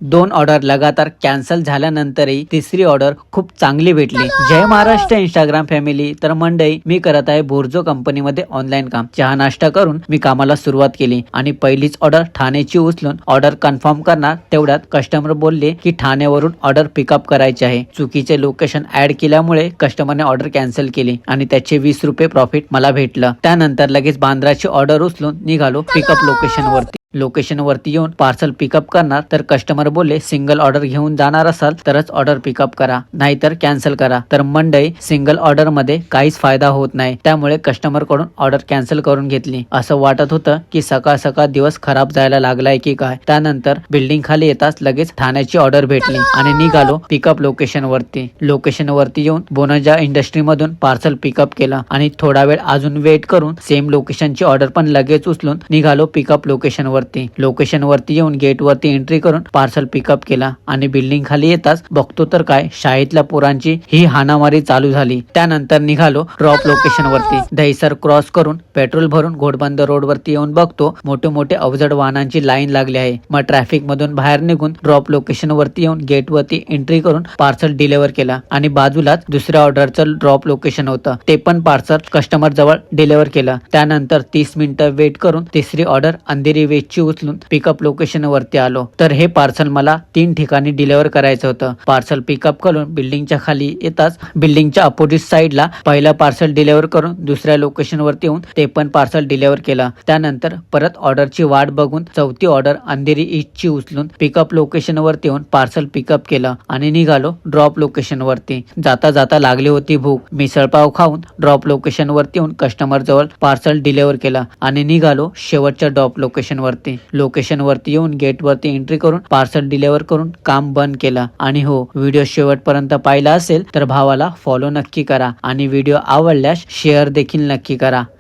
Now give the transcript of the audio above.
2 order लगातार cancel झाल्यानंतरही तिसरी ऑर्डर खूप चांगली भेटली। जय महाराष्ट्र इंस्टाग्राम फॅमिली। तर मंडळी, मी करत आहे बोर्जो कंपनीमध्ये ऑनलाईन काम। चहा नाश्ता करून मी कामाला सुरुवात केली आणि पहिलीच ऑर्डर ठाण्याची उचलून ऑर्डर कन्फर्म करणार तेवढ्यात कस्टमर बोलले की ठाण्यावरून ऑर्डर पिकअप करायचे आहे। चुकीचे लोकेशन ऍड केल्यामुळे कस्टमरने ऑर्डर कॅन्सल केली आणि त्याचे 20 रुपये प्रॉफिट मला भेटलं। त्यानंतर लगेच बांद्राची ऑर्डर उचलून निघालो पिकअप लोकेशन वरती येऊन पार्सल पिकअप करणार तर कस्टमर बोलले सिंगल ऑर्डर घेऊन जाणार असाल तरच ऑर्डर पिकअप करा, नाहीतर कॅन्सल करा। तर मंडळी, सिंगल ऑर्डर मध्ये काहीच फायदा होत नाही, त्यामुळे कस्टमर कडून ऑर्डर कॅन्सल करून घेतली। असं वाटत होतं की सकाळ सकाळ दिवस खराब जायला लागलाय की काय। त्यानंतर बिल्डिंग खाली येताच लगेच ठाण्याची ऑर्डर भेटली आणि निघालो पिकअप लोकेशन वरती येऊन बोनजा इंडस्ट्री मधून पार्सल पिकअप केलं आणि थोडा वेळ अजून वेट करून सेम लोकेशनची ऑर्डर पण लगेच उचलून निघालो पिकअप लोकेशन वरती येऊन गेट वरती एंट्री करून पार्सल पिकअप केला आणि बिल्डिंग खाली येताच बघतो तर काय, शाळेतल्या पोरांची ही हाणामारी चालू झाली। त्यानंतर निघालो ड्रॉप लोकेशन वरती। दहिसर क्रॉस करून पेट्रोल भरून घोडबंदर रोड वरती येऊन बघतो मोठे मोठे अवजड वाहनांची लाईन लागली आहे। मग ट्रॅफिक मधून बाहेर निघून ड्रॉप लोकेशन वरती येऊन गेट वरती एंट्री करून पार्सल डिलिव्हर केला आणि बाजूलाच दुसऱ्या ऑर्डरचं ड्रॉप लोकेशन होतं, ते पण पार्सल कस्टमर जवळ डिलिव्हर केलं। त्यानंतर 30 मिनिटं वेट करून तिसरी ऑर्डर अंधेरी वेस्टची उचलून पिकअप लोकेशन वरती आलो। तर हे पार्सल मला 3 ठिकाणी डिलिव्हर करायचं होतं। पार्सल पिकअप करून बिल्डिंगच्या खाली येताच बिल्डिंगच्या अपोजिट साइडला पहिलं पार्सल डिलिव्हर करून दुसऱ्या लोकेशन वरती येऊन ते पण पार्सल डिलिव्हर केलं। त्यानंतर परत ऑर्डरची वाट बघून चौथी ऑर्डर अंधेरी ईस्टची उचलून पिकअप लोकेशन वरती येऊन पार्सल पिकअप केलं आणि निघालो ड्रॉप लोकेशन वरती। जाता जाता लागली होती भूक, मिसळपाव खाऊन ड्रॉप लोकेशन वरती येऊन कस्टमर जवळ पार्सल डिलिव्हर केलं आणि निघालो शेवटच्या ड्रॉप लोकेशन वरती येऊन गेट वरती एंट्री करून पार्सल डिलिव्हर करून काम बंद केलं। आणि हो, व्हिडिओ शेवटपर्यंत पाहिला असेल तर भावाला फॉलो नक्की करा आणि व्हिडिओ आवडल्यास शेअर देखील नक्की करा।